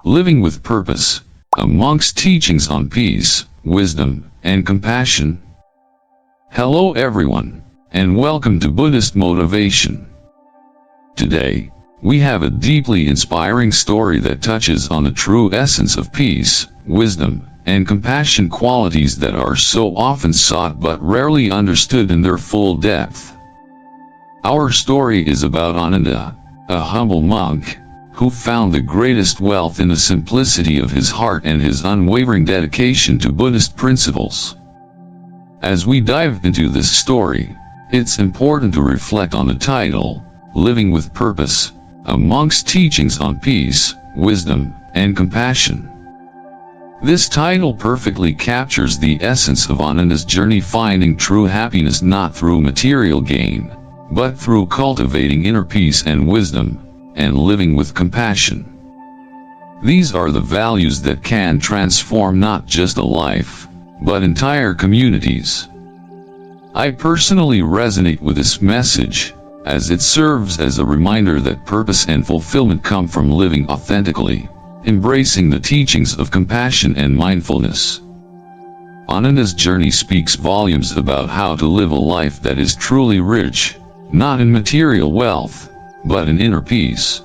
Living with Purpose, a monk's teachings on peace, wisdom, and compassion. Hello everyone, and welcome to Buddhist Motivation. Today, we have a deeply inspiring story that touches on the true essence of peace, wisdom, and compassion, qualities that are so often sought but rarely understood in their full depth. Our story is about Ananda, a humble monk, who found the greatest wealth in the simplicity of his heart and his unwavering dedication to Buddhist principles. As we dive into this story, it's important to reflect on the title, Living with Purpose, a monk's teachings on peace, wisdom, and compassion. This title perfectly captures the essence of Ananda's journey, finding true happiness not through material gain, but through cultivating inner peace and wisdom, and living with compassion. These are the values that can transform not just a life, but entire communities. I personally resonate with this message, as it serves as a reminder that purpose and fulfillment come from living authentically, embracing the teachings of compassion and mindfulness. Ananda's journey speaks volumes about how to live a life that is truly rich, not in material wealth, but in inner peace.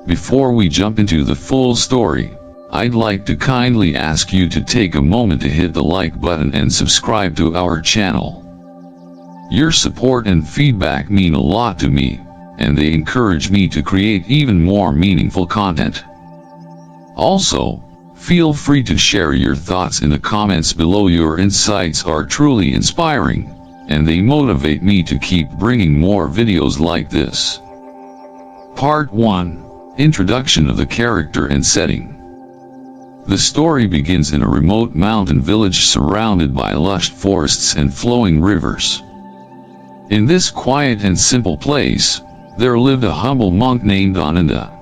Before we jump into the full story, I'd like to kindly ask you to take a moment to hit the like button and subscribe to our channel. Your support and feedback mean a lot to me, and they encourage me to create even more meaningful content. Also, feel free to share your thoughts in the comments below. Your insights are truly inspiring, and they motivate me to keep bringing more videos like this. Part 1. Introduction of the character and setting. The story begins in a remote mountain village surrounded by lush forests and flowing rivers. In this quiet and simple place, there lived a humble monk named Ananda.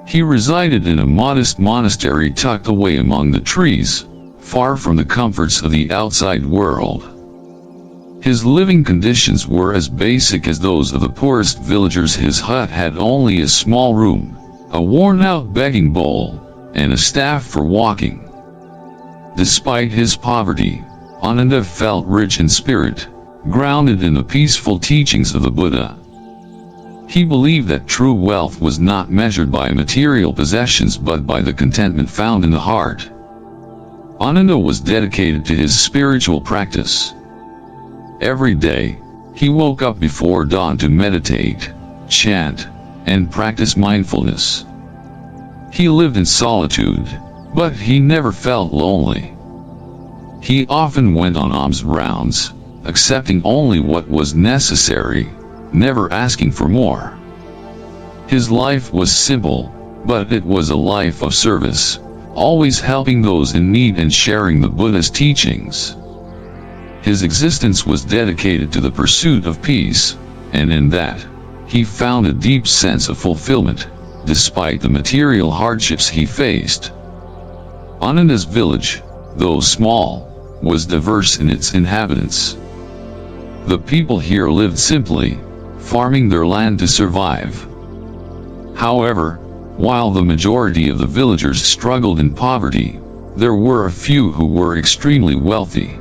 He resided in a modest monastery tucked away among the trees, far from the comforts of the outside world. His living conditions were as basic as those of the poorest villagers. His hut had only a small room, a worn-out begging bowl, and a staff for walking. Despite his poverty, Ananda felt rich in spirit, grounded in the peaceful teachings of the Buddha. He believed that true wealth was not measured by material possessions but by the contentment found in the heart. Ananda was dedicated to his spiritual practice. Every day, he woke up before dawn to meditate, chant, and practice mindfulness. He lived in solitude, but he never felt lonely. He often went on alms rounds, accepting only what was necessary, never asking for more. His life was simple, but it was a life of service, always helping those in need and sharing the Buddha's teachings. His existence was dedicated to the pursuit of peace, and in that, he found a deep sense of fulfillment, despite the material hardships he faced. Ananda's village, though small, was diverse in its inhabitants. The people here lived simply, farming their land to survive. However, while the majority of the villagers struggled in poverty, there were a few who were extremely wealthy.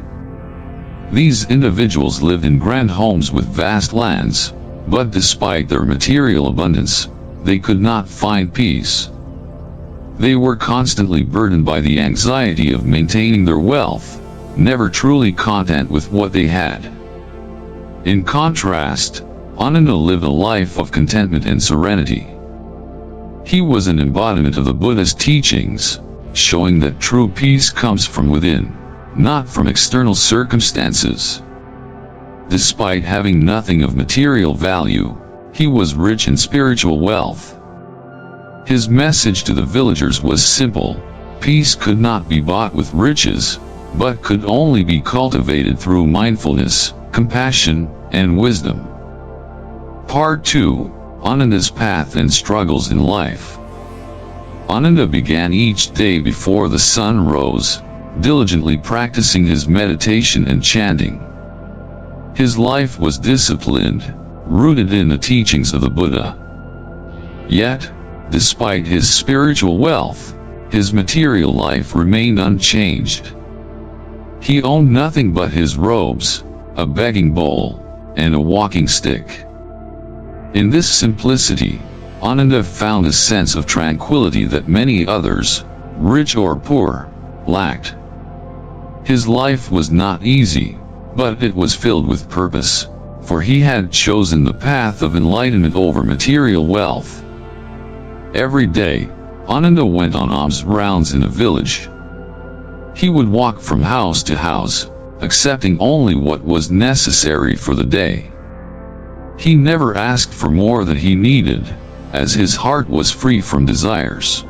These individuals lived in grand homes with vast lands, but despite their material abundance, they could not find peace. They were constantly burdened by the anxiety of maintaining their wealth, never truly content with what they had. In contrast, Ananda lived a life of contentment and serenity. He was an embodiment of the Buddha's teachings, showing that true peace comes from within, not from external circumstances. Despite having nothing of material value, he was rich in spiritual wealth. His message to the villagers was simple: peace could not be bought with riches, but could only be cultivated through mindfulness, compassion, and wisdom. Part 2. Ananda's path and struggles in life. Ananda began each day before the sun rose, diligently practicing his meditation and chanting. His life was disciplined, rooted in the teachings of the Buddha. Yet, despite his spiritual wealth, his material life remained unchanged. He owned nothing but his robes, a begging bowl, and a walking stick. In this simplicity, Ananda found a sense of tranquility that many others, rich or poor, lacked. His life was not easy, but it was filled with purpose, for he had chosen the path of enlightenment over material wealth. Every day, Ananda went on alms rounds in a village. He would walk from house to house, accepting only what was necessary for the day. He never asked for more than he needed, as his heart was free from desires.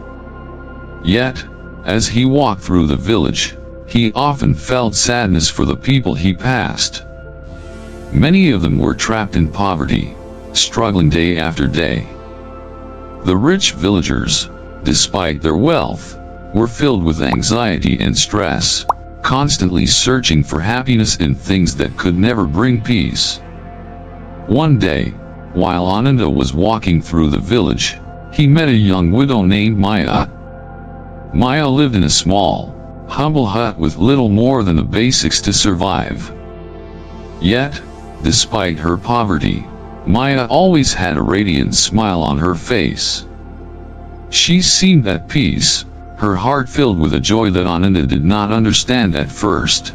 Yet, as he walked through the village, he often felt sadness for the people he passed. Many of them were trapped in poverty, struggling day after day. The rich villagers, despite their wealth, were filled with anxiety and stress, constantly searching for happiness in things that could never bring peace. One day, while Ananda was walking through the village, he met a young widow named Maya. Maya lived in a small, humble hut with little more than the basics to survive. Yet, despite her poverty, Maya always had a radiant smile on her face. She seemed at peace, her heart filled with a joy that Ananda did not understand at first.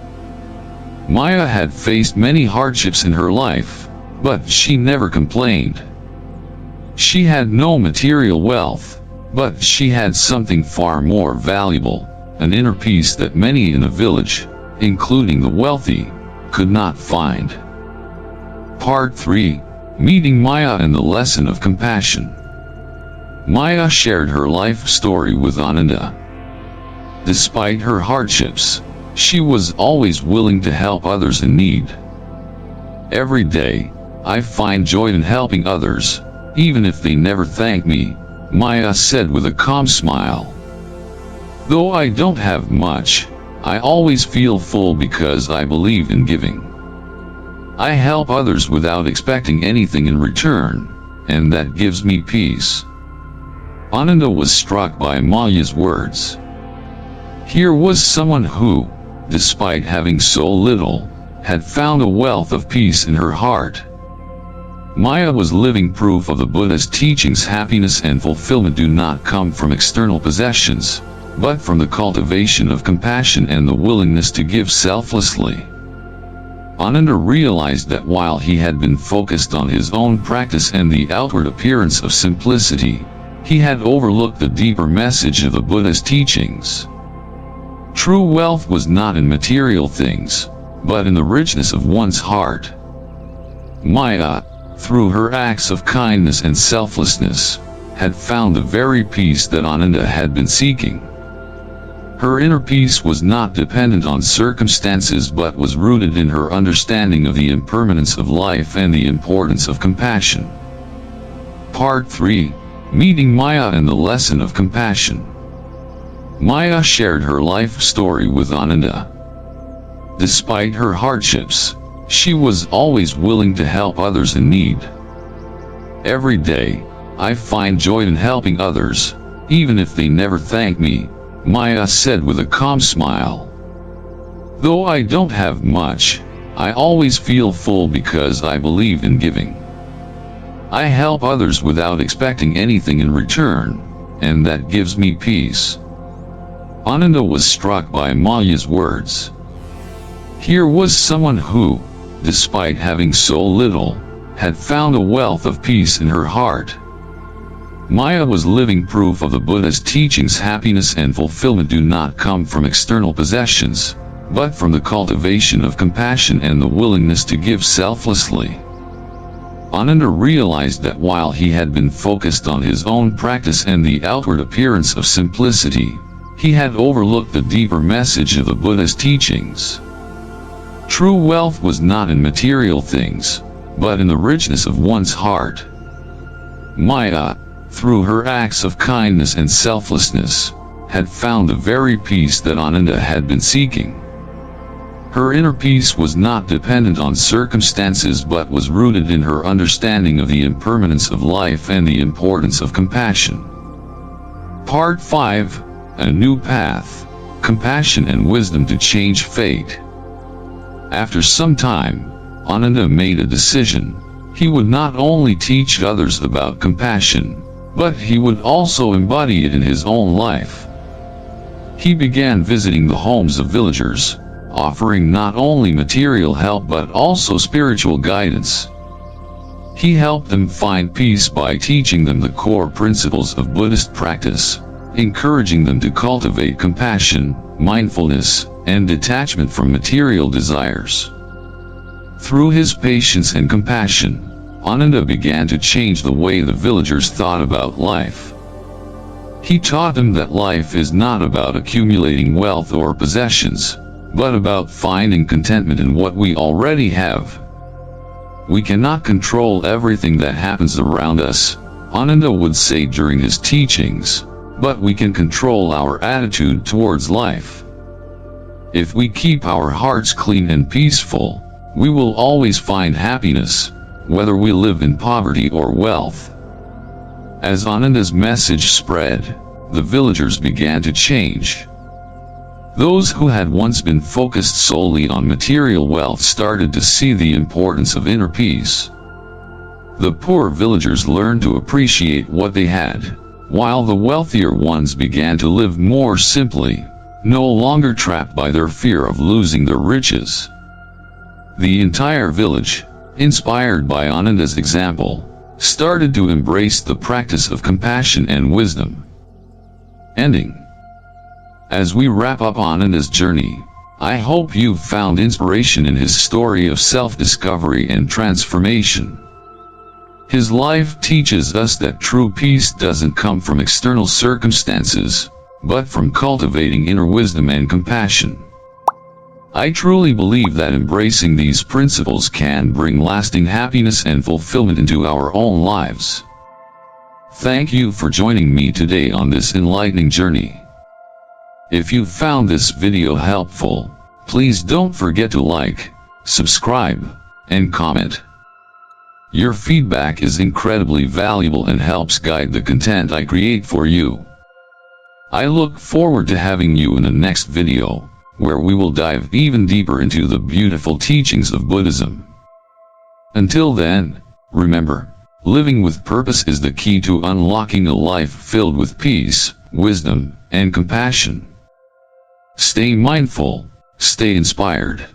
Maya had faced many hardships in her life, but she never complained. She had no material wealth, but she had something far more valuable, an inner peace that many in the village, including the wealthy, could not find. Part 3. Meeting Maya and the Lesson of Compassion. Maya shared her life story with Ananda. Despite her hardships, she was always willing to help others in need. Every day, I find joy in helping others, even if they never thank me, Maya said with a calm smile. Though I don't have much, I always feel full because I believe in giving. I help others without expecting anything in return, and that gives me peace. Ananda was struck by Maya's words. Here was someone who, despite having so little, had found a wealth of peace in her heart. Maya was living proof of the Buddha's teachings. Happiness and fulfillment do not come from external possessions, but from the cultivation of compassion and the willingness to give selflessly. Ananda realized that while he had been focused on his own practice and the outward appearance of simplicity, he had overlooked the deeper message of the Buddha's teachings. True wealth was not in material things, but in the richness of one's heart. Maya, through her acts of kindness and selflessness, had found the very peace that Ananda had been seeking. Her inner peace was not dependent on circumstances but was rooted in her understanding of the impermanence of life and the importance of compassion. Part 3. Meeting Maya and the Lesson of Compassion. Maya shared her life story with Ananda. Despite her hardships, she was always willing to help others in need. Every day, I find joy in helping others, even if they never thank me, Maya said with a calm smile. Though I don't have much, I always feel full because I believe in giving. I help others without expecting anything in return, and that gives me peace. Ananda was struck by Maya's words. Here was someone who, despite having so little, had found a wealth of peace in her heart. Maya was living proof of the Buddha's teachings. Happiness and fulfillment do not come from external possessions, but from the cultivation of compassion and the willingness to give selflessly. Ananda realized that while he had been focused on his own practice and the outward appearance of simplicity, he had overlooked the deeper message of the Buddha's teachings. True wealth was not in material things, but in the richness of one's heart. Maya, through her acts of kindness and selflessness, had found the very peace that Ananda had been seeking. Her inner peace was not dependent on circumstances but was rooted in her understanding of the impermanence of life and the importance of compassion. Part 5, A New Path, Compassion and Wisdom to Change Fate. After some time, Ananda made a decision. He would not only teach others about compassion, but he would also embody it in his own life. He began visiting the homes of villagers, offering not only material help but also spiritual guidance. He helped them find peace by teaching them the core principles of Buddhist practice, encouraging them to cultivate compassion, mindfulness, and detachment from material desires. Through his patience and compassion, Ananda began to change the way the villagers thought about life. He taught them that life is not about accumulating wealth or possessions, but about finding contentment in what we already have. We cannot control everything that happens around us, Ananda would say during his teachings, but we can control our attitude towards life. If we keep our hearts clean and peaceful, we will always find happiness, whether we live in poverty or wealth. As Ananda's message spread, the villagers began to change. Those who had once been focused solely on material wealth started to see the importance of inner peace. The poor villagers learned to appreciate what they had, while the wealthier ones began to live more simply, no longer trapped by their fear of losing their riches. The entire village, inspired by Ananda's example, started to embrace the practice of compassion and wisdom. Ending. As we wrap up Ananda's journey, I hope you've found inspiration in his story of self-discovery and transformation. His life teaches us that true peace doesn't come from external circumstances, but from cultivating inner wisdom and compassion. I truly believe that embracing these principles can bring lasting happiness and fulfillment into our own lives. Thank you for joining me today on this enlightening journey. If you found this video helpful, please don't forget to like, subscribe, and comment. Your feedback is incredibly valuable and helps guide the content I create for you. I look forward to having you in the next video, where we will dive even deeper into the beautiful teachings of Buddhism. Until then, remember, living with purpose is the key to unlocking a life filled with peace, wisdom, and compassion. Stay mindful, stay inspired.